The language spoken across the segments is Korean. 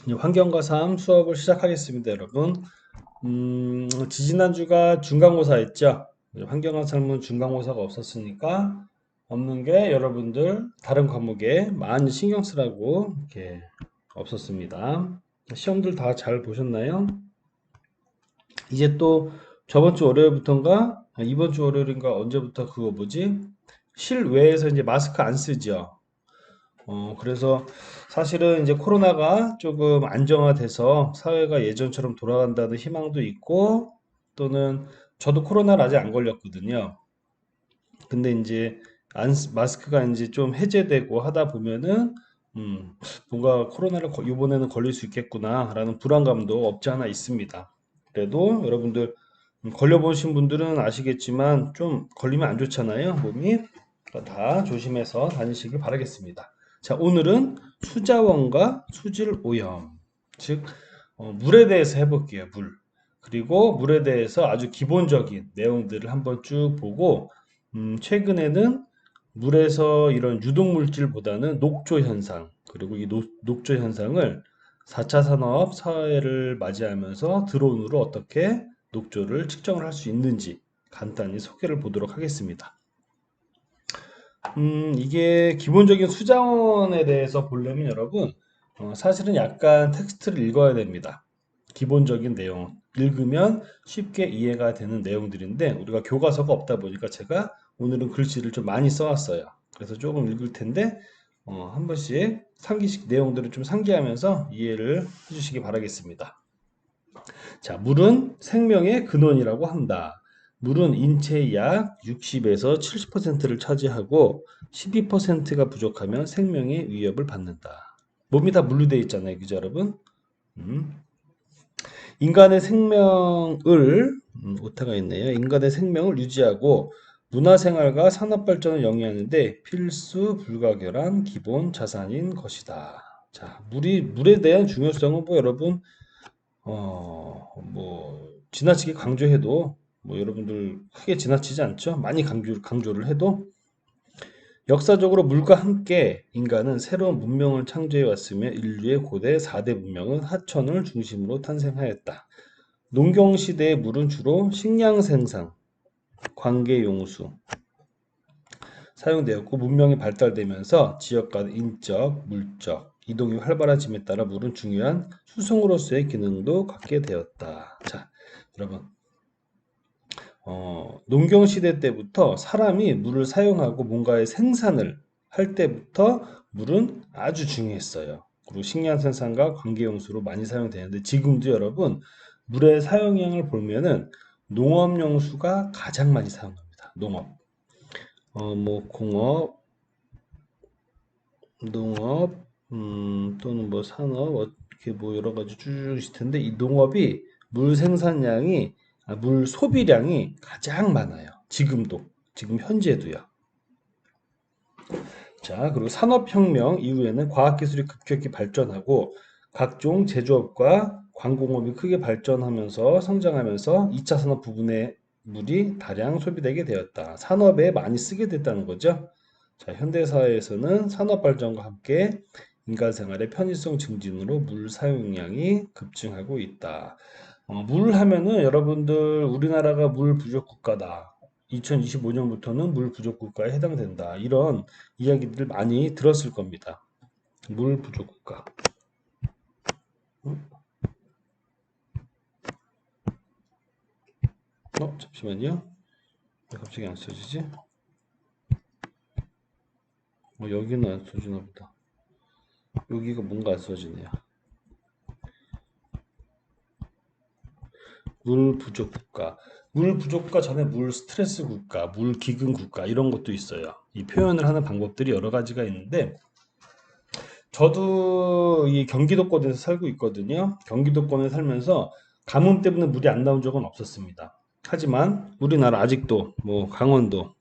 이제 환경과 삶 수업을 시작하겠습니다, 여러분. 지지난주가 중간고사였죠. 환경과 삶은 중간고사가 없었으니까 없는 게 여러분들 다른 과목에 많이 신경 쓰라고 이렇게 없었습니다. 시험들 다 잘 보셨나요? 이제 또 저번 주 월요일부터인가 이번 주 월요일인가 언제부터 그거 뭐지? 실외에서 이제 마스크 안 쓰죠. 그래서 사실은 이제 코로나가 조금 안정화돼서 사회가 예전처럼 돌아간다는 희망도 있고, 또는 저도 코로나를 아직 안 걸렸거든요. 근데 이제 마스크가 이제 좀 해제되고 하다 보면은, 음, 뭔가 코로나를 이번에는 걸릴 수 있겠구나라는 불안감도 없지 않아 있습니다. 그래도 여러분들 걸려보신 분들은 아시겠지만 좀 걸리면 안 좋잖아요, 몸이. 그러니까 다 조심해서 다니시길 바라겠습니다. 자, 오늘은 수자원과 수질 오염, 즉 물에 대해서 해볼게요. 물. 그리고 물에 대해서 아주 기본적인 내용들을 한번 쭉 보고, 최근에는 물에서 이런 유독 물질보다는 녹조 현상, 그리고 이 녹조 현상을 4차 산업 사회를 맞이하면서 드론으로 어떻게 녹조를 측정을 할 수 있는지 간단히 소개를 보도록 하겠습니다. 이게 기본적인 수자원에 대해서 보려면 여러분, 사실은 약간 텍스트를 읽어야 됩니다. 기본적인 내용. 읽으면 쉽게 이해가 되는 내용들인데, 우리가 교과서가 없다 보니까 제가 오늘은 글씨를 좀 많이 써왔어요. 그래서 조금 읽을 텐데, 한 번씩 상기식 내용들을 좀 상기하면서 이해를 해주시기 바라겠습니다. 자, 물은 생명의 근원이라고 한다. 물은 인체의 약 60에서 70%를 차지하고 12%가 부족하면 생명의 위협을 받는다. 몸이 다 물로 되어 있잖아요. 그죠, 여러분? 음. 인간의 생명을 오타가 있네요. 인간의 생명을 유지하고 문화생활과 산업발전을 영위하는데 필수 불가결한 기본 자산인 것이다. 자, 물에 대한 중요성은 뭐 여러분 뭐 지나치게 강조해도 뭐 여러분들 크게 지나치지 않죠? 많이 강조를 해도 역사적으로 물과 함께 인간은 새로운 문명을 창조해 왔으며 인류의 고대 4대 문명은 하천을 중심으로 탄생하였다. 농경 시대의 물은 주로 식량 생산, 관계 용수 사용되었고 문명이 발달되면서 지역 간 인적, 물적 이동이 활발해짐에 따라 물은 중요한 수송으로서의 기능도 갖게 되었다. 자, 여러분 농경 시대 때부터 사람이 물을 사용하고 뭔가의 생산을 할 때부터 물은 아주 중요했어요. 그리고 식량 생산과 관계용수로 많이 사용되는데 지금도 여러분 물의 사용량을 보면은 농업용수가 가장 많이 사용합니다. 농업, 뭐 공업, 농업, 또는 뭐 산업, 이렇게 뭐 여러 가지 쭉 있을 텐데 이 농업이 물 생산량이 물 소비량이 가장 많아요. 지금 현재도요. 자, 그리고 산업혁명 이후에는 과학기술이 급격히 발전하고 각종 제조업과 광공업이 크게 발전하면서 성장하면서 2차 산업 부분의 물이 다량 소비되게 되었다. 산업에 많이 쓰게 됐다는 거죠. 자, 현대사회에서는 산업 발전과 함께 인간 생활의 편의성 증진으로 물 사용량이 급증하고 있다. 물 하면은 여러분들 우리나라가 물 부족 국가다. 2025년부터는 물 부족 국가에 해당된다. 이런 이야기들 많이 들었을 겁니다. 물 부족 국가. 잠시만요. 왜 갑자기 안 써지지? 여기는 안 써지나 보다. 여기가 뭔가 안 써지네요. 물 부족 국가. 물 부족 국가 전에 물 스트레스 국가, 물 기근 국가 이런 것도 있어요. 이 표현을 하는 방법들이 여러 가지가 있는데 저도 이 경기도권에서 살고 있거든요. 경기도권에 살면서 가뭄 때문에 물이 안 나온 적은 없었습니다. 하지만 우리나라 아직도 뭐 강원도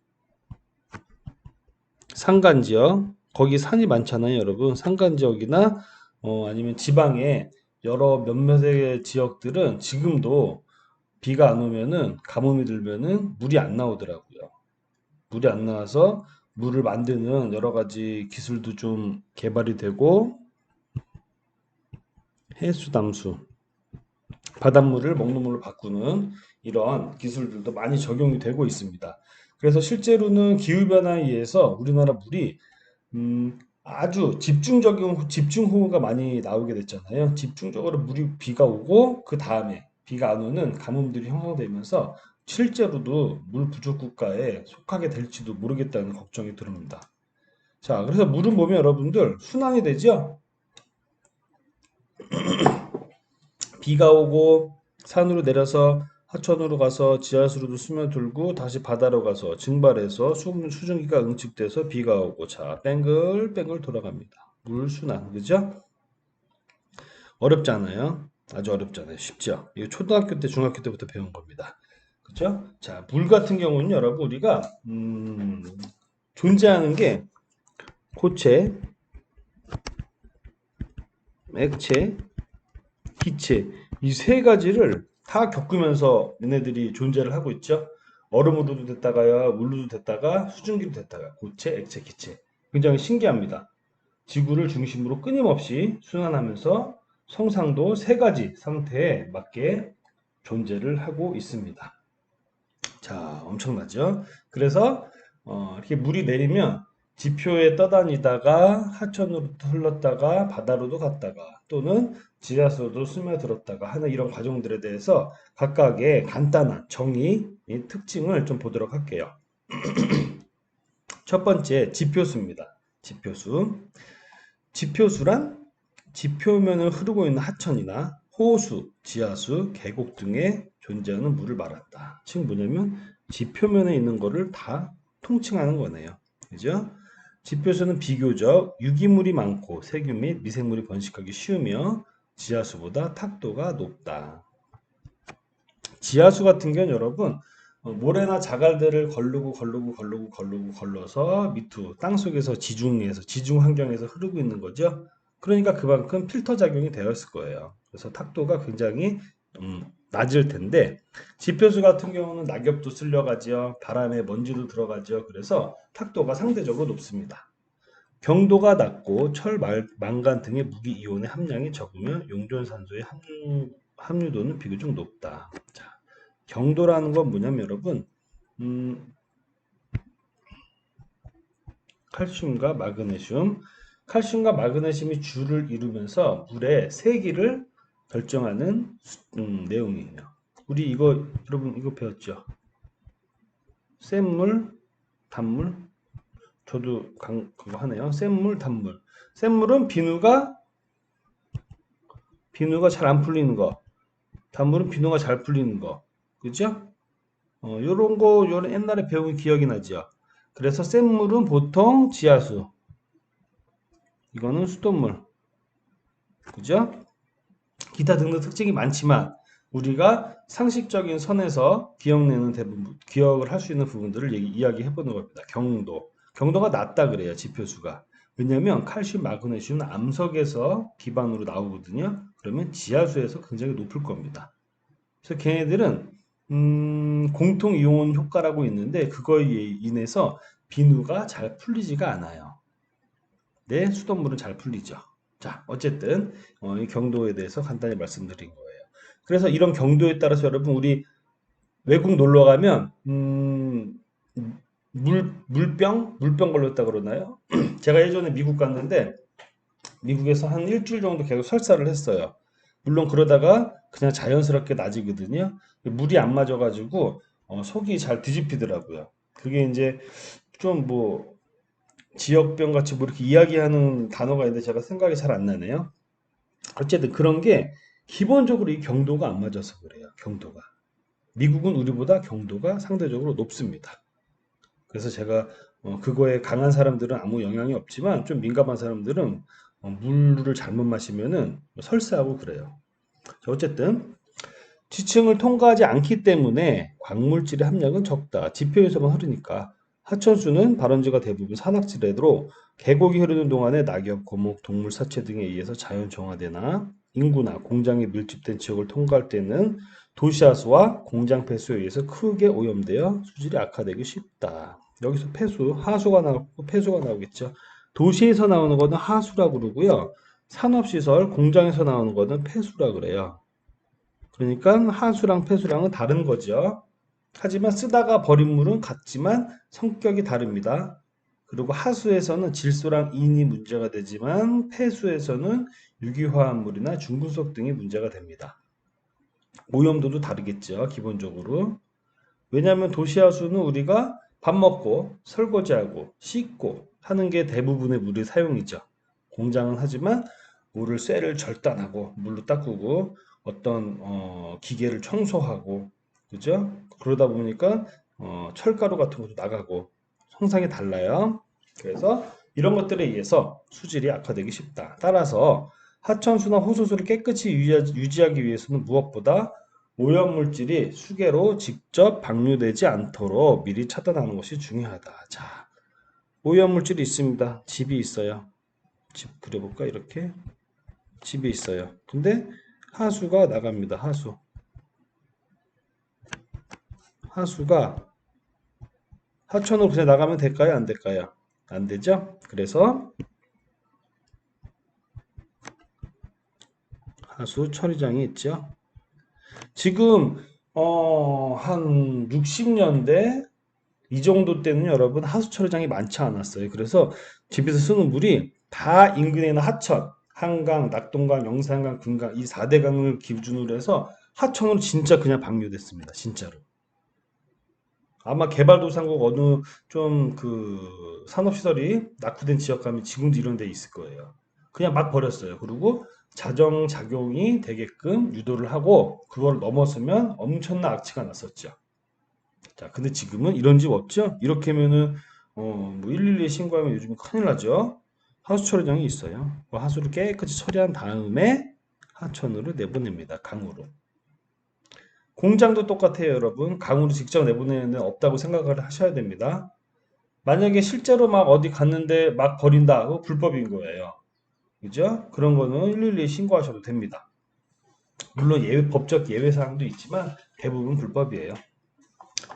산간 지역 거기 산이 많잖아요, 여러분. 산간 지역이나 아니면 지방의 여러 몇몇의 지역들은 지금도 비가 안 오면은 가뭄이 들면은 물이 안 나오더라고요. 물이 안 나와서 물을 만드는 여러 가지 기술도 좀 개발이 되고 해수 담수, 바닷물을 먹는 물로 바꾸는 이런 기술들도 많이 적용이 되고 있습니다. 그래서 실제로는 기후변화에 의해서 우리나라 물이 아주 집중적인 집중호우가 많이 나오게 됐잖아요. 집중적으로 물이 비가 오고 그 다음에 비가 안 오는 가뭄들이 형성되면서 실제로도 물 부족 국가에 속하게 될지도 모르겠다는 걱정이 듭니다. 자, 그래서 물은 보면 여러분들 순환이 되죠. 비가 오고 산으로 내려서 하천으로 가서 지하수로도 스며들고 다시 바다로 가서 증발해서 수증기가 응축돼서 비가 오고 자 뱅글뱅글 돌아갑니다. 물순환 그죠? 어렵지 않아요? 아주 어렵지 않아요. 쉽죠? 이거 초등학교 때 중학교 때부터 배운 겁니다. 그죠? 자, 물 같은 경우는 여러분 우리가 존재하는 게 고체, 액체, 기체 이 세 가지를 다 겪으면서 얘네들이 존재를 하고 있죠. 얼음으로도 됐다가요, 물로도 됐다가 수증기로 됐다가 고체, 액체, 기체. 굉장히 신기합니다. 지구를 중심으로 끊임없이 순환하면서 성상도 세 가지 상태에 맞게 존재를 하고 있습니다. 자, 엄청나죠? 그래서 이렇게 물이 내리면 지표에 떠다니다가 하천으로 흘렀다가 바다로도 갔다가 또는 지하수로도 스며들었다가 하는 이런 과정들에 대해서 각각의 간단한 정의, 특징을 좀 보도록 할게요. 첫 번째, 지표수입니다. 지표수. 지표수란 지표면을 흐르고 있는 하천이나 호수, 지하수, 계곡 등에 존재하는 물을 말한다. 즉 뭐냐면 지표면에 있는 거를 다 통칭하는 거네요. 그죠? 지표수는 비교적 유기물이 많고 세균 및 미생물이 번식하기 쉬우며 지하수보다 탁도가 높다. 지하수 같은 경우는 여러분 모래나 자갈들을 걸러서 밑으로 땅속에서 지중 환경에서 흐르고 있는 거죠. 그러니까 그만큼 필터 작용이 되어 있을 거예요. 그래서 탁도가 굉장히 낮을 텐데 지표수 같은 경우는 낙엽도 쓸려가지요. 바람에 먼지도 들어가죠. 그래서 탁도가 상대적으로 높습니다. 경도가 낮고 철, 망간 등의 무기 이온의 함량이 적으면 용존산소의 함유도는 비교적 높다. 자, 경도라는 건 뭐냐면 여러분 음, 칼슘과 마그네슘 칼슘과 마그네슘이 줄을 이루면서 물의 세기를 결정하는 내용이에요. 우리 이거 여러분 이거 배웠죠? 센물, 단물 저도 그거 하네요. 센물, 단물 센물은 비누가 잘 안 풀리는 거 단물은 비누가 잘 풀리는 거 그죠? 요런 옛날에 배운 기억이 나죠. 그래서 센 물은 보통 지하수, 이거는 수돗물, 그죠? 기타 등등 특징이 많지만 우리가 상식적인 선에서 기억을 할 수 있는 부분들을 이야기해 보는 겁니다. 경도가 낮다 그래요, 지표수가. 왜냐면 칼슘, 마그네슘은 암석에서 기반으로 나오거든요. 그러면 지하수에서 굉장히 높을 겁니다. 그래서 걔네들은 공통 이온 효과라고 있는데 그거에 인해서 비누가 잘 풀리지가 않아요. 네, 수돗물은 잘 풀리죠. 자, 어쨌든 이 경도에 대해서 간단히 말씀드린 거예요. 그래서 이런 경도에 따라서 여러분 우리 외국 놀러 가면 물병 걸렸다 그러나요? 제가 예전에 미국 갔는데 미국에서 한 일주일 정도 계속 설사를 했어요. 물론 그러다가 그냥 자연스럽게 나아지거든요. 물이 안 맞아가지고 속이 잘 뒤집히더라고요. 그게 이제 좀 뭐 지역병 같이 뭐 이렇게 이야기하는 단어가 있는데 제가 생각이 잘 안 나네요. 어쨌든 그런 게 기본적으로 이 경도가 안 맞아서 그래요. 경도가. 미국은 우리보다 경도가 상대적으로 높습니다. 그래서 제가 그거에 강한 사람들은 아무 영향이 없지만 좀 민감한 사람들은 물을 잘못 마시면은 설사하고 그래요. 어쨌든 지층을 통과하지 않기 때문에 광물질의 함량은 적다. 지표에서만 흐르니까 하천수는 발원지가 대부분 산악지대로 계곡이 흐르는 동안에 낙엽, 고목, 동물 사체 등에 의해서 자연 정화되나 인구나 공장이 밀집된 지역을 통과할 때는 도시하수와 공장 폐수에 의해서 크게 오염되어 수질이 악화되기 쉽다. 여기서 하수가 나오고 폐수가 나오겠죠. 도시에서 나오는 거는 하수라고 그러고요. 산업시설, 공장에서 나오는 거는 폐수라 그래요. 그러니까 하수랑 폐수랑은 다른 거죠. 하지만 쓰다가 버린 물은 같지만 성격이 다릅니다. 그리고 하수에서는 질소랑 인이 문제가 되지만 폐수에서는 유기화합물이나 중금속 등이 문제가 됩니다. 오염도도 다르겠죠, 기본적으로. 왜냐하면 도시하수는 우리가 밥 먹고 설거지하고 씻고 하는 게 대부분의 물의 사용이죠. 공장은 하지만 물을 쇠를 절단하고 물로 닦고 어떤 기계를 청소하고 그죠? 그러다 보니까 철가루 같은 것도 나가고 형상이 달라요. 그래서 이런 것들에 의해서 수질이 악화되기 쉽다. 따라서 하천수나 호수수를 깨끗이 유지하기 위해서는 무엇보다 오염물질이 수계로 직접 방류되지 않도록 미리 차단하는 것이 중요하다. 자, 오염물질이 있습니다. 집이 있어요. 집 그려볼까? 이렇게. 집이 있어요. 근데 하수가 나갑니다. 하수. 하수가 하천으로 그냥 나가면 될까요? 안 될까요? 안 되죠? 그래서 하수 처리장이 있죠. 지금 한 60년대 이 정도 때는 여러분 하수 처리장이 많지 않았어요. 그래서 집에서 쓰는 물이 다 인근에 있는 하천, 한강, 낙동강, 영산강, 금강 이 4대 강을 기준으로 해서 하천으로 진짜 그냥 방류됐습니다. 진짜로. 아마 개발도상국 어느 좀 그 산업시설이 낙후된 지역 가면 지금도 이런 데 있을 거예요. 그냥 막 버렸어요. 그리고 자정작용이 되게끔 유도를 하고 그걸 넘어서면 엄청난 악취가 났었죠. 자, 근데 지금은 이런 집 없죠? 이렇게 하면은, 뭐 112에 신고하면 요즘 큰일 나죠? 하수 처리장이 있어요. 그 하수를 깨끗이 처리한 다음에 하천으로 내보냅니다. 강으로. 공장도 똑같아요, 여러분. 강으로 직접 내보내는 데는 없다고 생각을 하셔야 됩니다. 만약에 실제로 막 어디 갔는데 막 버린다. 그거 불법인 거예요. 그죠? 그런 거는 112에 신고하셔도 됩니다. 물론 법적 예외 사항도 있지만 대부분 불법이에요.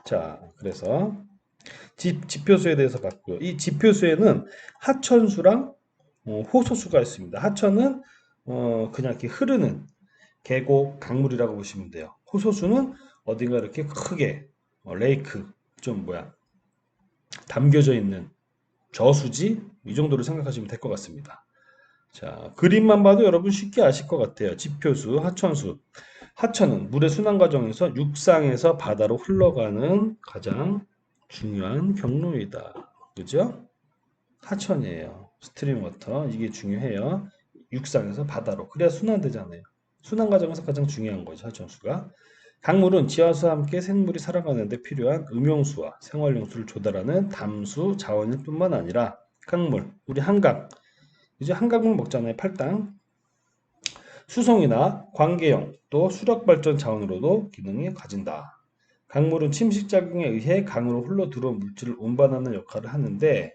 자, 그래서 지표수에 대해서 봤고요. 이 지표수에는 하천수랑 호소수가 있습니다. 하천은 그냥 이렇게 흐르는 계곡, 강물이라고 보시면 돼요. 호소수는 어딘가 이렇게 크게 레이크, 좀 뭐야, 담겨져 있는 저수지 이 정도로 생각하시면 될 것 같습니다. 자, 그림만 봐도 여러분 쉽게 아실 것 같아요. 지표수, 하천수. 하천은 물의 순환 과정에서 육상에서 바다로 흘러가는 가장 중요한 경로이다. 그죠? 하천이에요. 스트림 워터. 이게 중요해요. 육상에서 바다로. 그래야 순환되잖아요. 순환 과정에서 가장 중요한 거죠. 하천수가. 강물은 지하수와 함께 생물이 살아가는 데 필요한 음용수와 생활용수를 조달하는 담수 자원일 뿐만 아니라 강물, 우리 한강, 이제 한강물 먹잖아요. 팔당. 수송이나 관계용 또 수력 발전 자원으로도 기능이 가진다. 강물은 침식작용에 의해 강으로 흘러 들어온 물질을 운반하는 역할을 하는데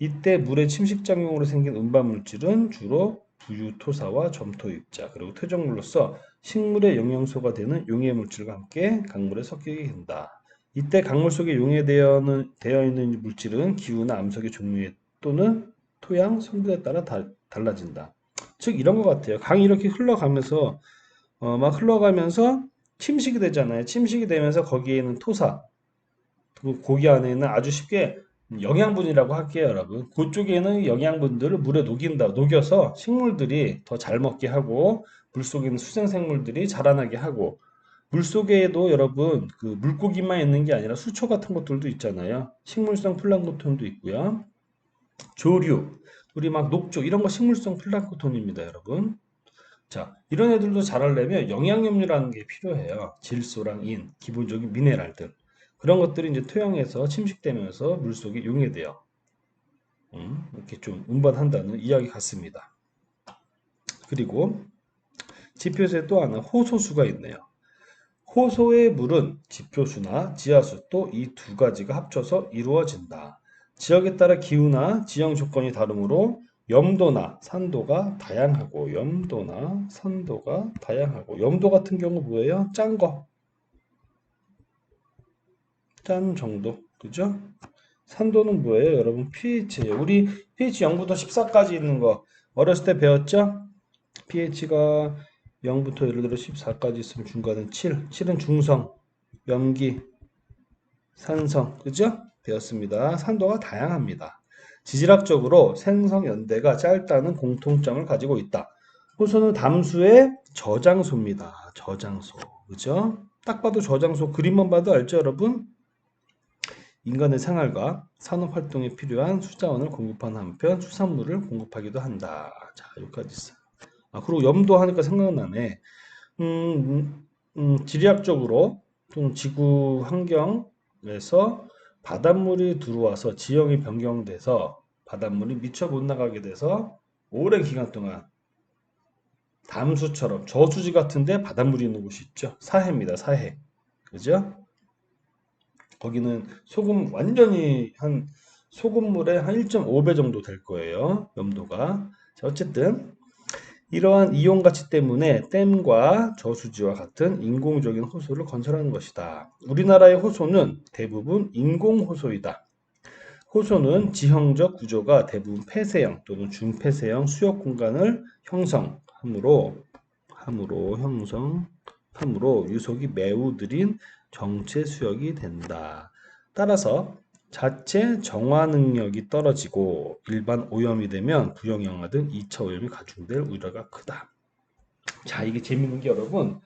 이때 물의 침식작용으로 생긴 운반 물질은 주로 부유토사와 점토입자 그리고 퇴적물로서 식물의 영양소가 되는 용해 물질과 함께 강물에 섞이게 된다. 이때 강물 속에 되어 있는 물질은 기후나 암석의 종류에 또는 토양 성분에 따라 달라진다. 즉 이런 것 같아요. 강이 이렇게 흘러가면서 막 흘러가면서 침식이 되잖아요. 침식이 되면서 거기에 있는 토사, 그 고기 안에 는 아주 쉽게 영양분이라고 할게요, 여러분. 그쪽에는 영양분들을 물에 녹여서 식물들이 더 잘 먹게 하고 물속에 있는 수생생물들이 자라나게 하고 물속에도 여러분 그 물고기만 있는 게 아니라 수초 같은 것들도 있잖아요. 식물성 플랑크톤도 있고요. 조류, 우리 막 녹조 이런 거 식물성 플랑크톤입니다, 여러분. 자, 이런 애들도 자라려면 영양염료라는 게 필요해요. 질소랑 인, 기본적인 미네랄들. 그런 것들이 이제 토양에서 침식되면서 물속에 용해돼요. 이렇게 좀 운반한다는 이야기 같습니다. 그리고 지표수에 또 하나 호소수가 있네요. 호소의 물은 지표수나 지하수 또 이 두 가지가 합쳐서 이루어진다. 지역에 따라 기후나 지형 조건이 다르므로 염도나 산도가 다양하고 염도 같은 경우 뭐예요? 짠 거, 짠 정도, 그죠? 산도는 뭐예요? 여러분 pH예요. 우리 pH 0부터 14까지 있는 거 어렸을 때 배웠죠? pH가 0부터 예를 들어 14까지 있으면 중간은 7. 7은 중성, 염기, 산성, 그죠? 되었습니다. 산도가 다양합니다. 지질학적으로 생성연대가 짧다는 공통점을 가지고 있다. 호수는 담수의 저장소입니다. 저장소, 그죠? 딱 봐도 저장소, 그림만 봐도 알죠, 여러분? 인간의 생활과 산업 활동에 필요한 수자원을 공급하는 한편 수산물을 공급하기도 한다. 자, 여기까지 있어요. 그리고 염도 하니까 생각나네. 지리학적으로 또는 지구 환경에서 바닷물이 들어와서 지형이 변경돼서 바닷물이 미처 못 나가게 돼서 오랜 기간 동안 담수처럼 저수지 같은데 바닷물이 있는 곳이 있죠. 사해입니다. 사해. 그죠? 거기는 소금 완전히 한 소금물의 한 1.5배 정도 될 거예요. 염도가. 자, 어쨌든 이러한 이온 가치 때문에 댐과 저수지와 같은 인공적인 호수를 건설하는 것이다. 우리나라의 호수는 대부분 인공 호수이다. 호수는 지형적 구조가 대부분 폐쇄형 또는 준폐쇄형 수역 공간을 형성함으로 유속이 매우 느린 정체 수역이 된다. 따라서 자체 정화 능력이 떨어지고 일반 오염이 되면 부영양화 등 2차 오염이 가중될 우려가 크다. 자, 이게 재밌는 게 여러분,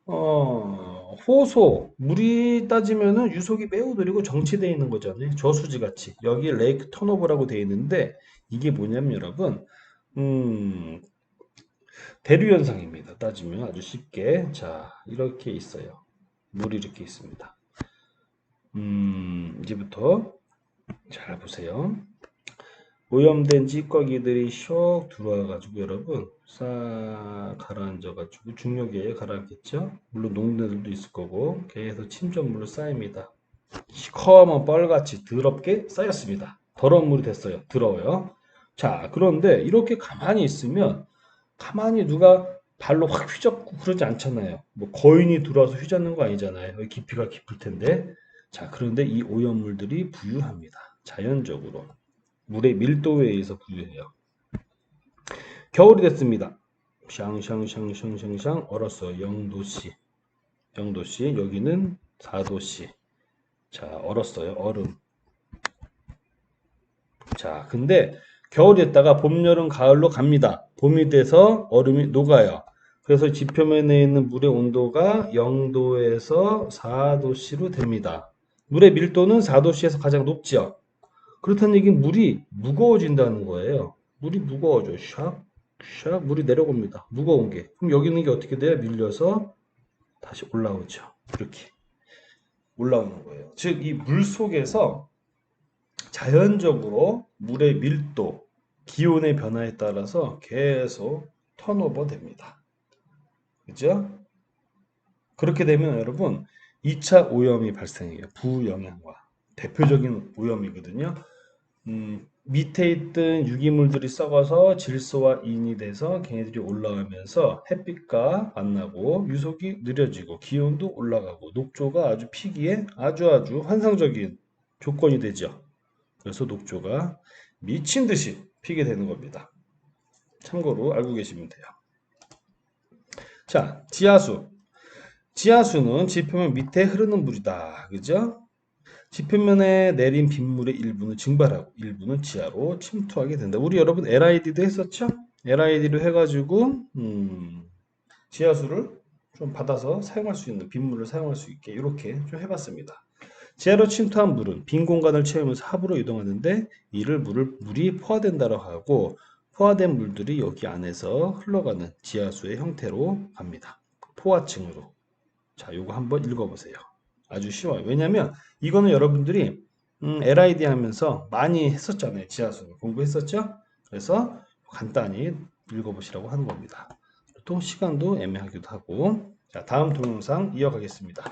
호소, 물이 따지면은 유속이 매우 느리고 정체되어 있는 거잖아요. 저수지 같이. 여기 레이크 턴오버라고 되어 있는데, 이게 뭐냐면 여러분, 대류 현상입니다. 따지면 아주 쉽게. 자, 이렇게 있어요. 물이 이렇게 있습니다. 이제부터 잘 보세요. 오염된 찌꺼기들이 슉 들어와가지고 여러분 싹 가라앉아가지고 중력에 가라앉겠죠. 물론 녹는 애들도 있을 거고 계속 침전물로 쌓입니다. 시커먼 뻘같이 더럽게 쌓였습니다. 더러운 물이 됐어요. 더러워요. 자, 그런데 이렇게 가만히 있으면 가만히 누가 발로 확 휘젓고 그러지 않잖아요. 뭐 거인이 들어와서 휘젓는 거 아니잖아요. 여기 깊이가 깊을 텐데. 자, 그런데 이 오염물들이 부유합니다. 자연적으로. 물의 밀도에 의해서 부유해요. 겨울이 됐습니다. 샹샹샹샹샹샹 얼었어요. 0도씨. 0도씨. 여기는 4도씨. 자, 얼었어요. 얼음. 자, 근데 겨울이 됐다가 봄, 여름, 가을로 갑니다. 봄이 돼서 얼음이 녹아요. 그래서 지표면에 있는 물의 온도가 0도에서 4도씨로 됩니다. 물의 밀도는 4도씨에서 가장 높죠. 그렇다는 얘기는 물이 무거워진다는 거예요. 물이 무거워져. 샥, 샥, 물이 내려옵니다. 무거운 게. 그럼 여기 있는 게 어떻게 돼요? 밀려서 다시 올라오죠. 이렇게 올라오는 거예요. 즉, 이 물 속에서 자연적으로 물의 밀도, 기온의 변화에 따라서 계속 턴오버 됩니다. 그죠? 그렇게 되면 여러분 2차 오염이 발생해요. 부영향과 대표적인 오염이거든요. 밑에 있던 유기물들이 썩어서 질소와 인이 돼서 걔네들이 올라오면서 햇빛과 만나고 유속이 느려지고 기온도 올라가고 녹조가 아주 피기에 아주 환상적인 조건이 되죠. 그래서 녹조가 미친 듯이 피게 되는 겁니다. 참고로 알고 계시면 돼요. 자, 지하수. 지하수는 지표면 밑에 흐르는 물이다. 그죠? 지표면에 내린 빗물의 일부는 증발하고 일부는 지하로 침투하게 된다. 우리 여러분 LID도 했었죠? LID로 해가지고 지하수를 좀 받아서 사용할 수 있는 빗물을 사용할 수 있게 이렇게 좀 해봤습니다. 지하로 침투한 물은 빈 공간을 채우면서 하부로 이동하는데 이를 물이 포화된다고 하고 포화된 물들이 여기 안에서 흘러가는 지하수의 형태로 갑니다. 포화층으로. 자, 요거 한번 읽어보세요. 아주 쉬워요. 왜냐면 이거는 여러분들이 LID 하면서 많이 했었잖아요. 지하수 공부했었죠? 그래서 간단히 읽어보시라고 하는 겁니다. 또 시간도 애매하기도 하고. 자, 다음 동영상 이어가겠습니다.